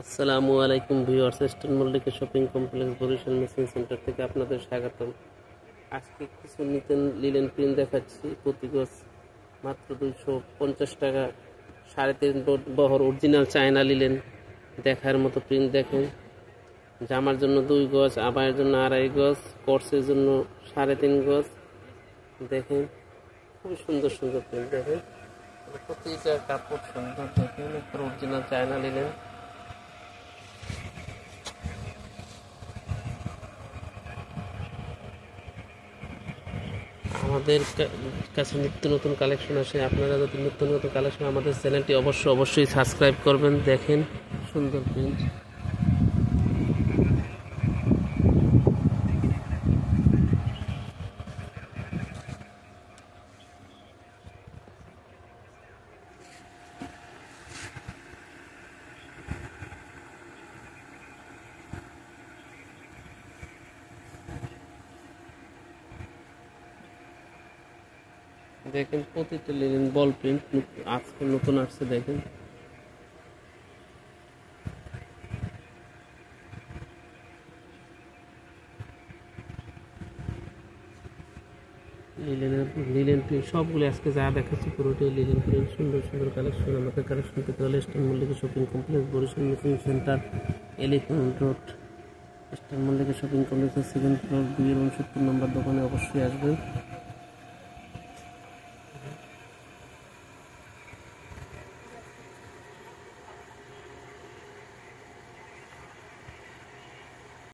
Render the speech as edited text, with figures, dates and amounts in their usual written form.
আসসালামু আলাইকুম viewers, Eastern Mallika shopping complex Barishal machine centre থেকে আপনাদের স্বাগতম। আজকে কিছু লিলেন প্রিন্ট দেখাচ্ছি। প্রতি গজ মাত্র 250 টাকা। 3.5 বহর অরিজিনাল চায়না লিলেন। দেখার মতো প্রিন্ট দেখেন। জামার জন্য 2 গজ, আবায়ের জন্য 2.5 গজ, কোর্সের জন্য 3.5 গজ। দেখেন খুবই সুন্দর সুন্দর প্রিন্ট দেখেন। প্রতিটা কাপড় সুন্দর দেখেন, অরিজিনাল চায়না লিলেন। আমাদের কাছে নিত্য নতুন কালেকশন আসে। আপনারা যদি নিত্য নতুন কালেকশন আমাদের চ্যানেলটি অবশ্যই সাবস্ক্রাইব করবেন। দেখেন সুন্দর প্রিন্ট। দেখেন প্রতিটা লিনেন বল প্রিন্ট আজকে নতুন আসছে। দেখেন লিলেন প্রিন্ট সবগুলো আজকে যা দেখাচ্ছি পুরোটাই লিলেন প্রিন্ট। সুন্দর সুন্দর কালেকশন। আমাদের কালেকশন পেতে হলে Eastern Mallika shopping complex Barishal machine centre, Elephant Road, Eastern Mallika shopping কমপ্লেক্সের 2nd ফ্লোর 269 নম্বর দোকানে অবশ্যই আসবেন।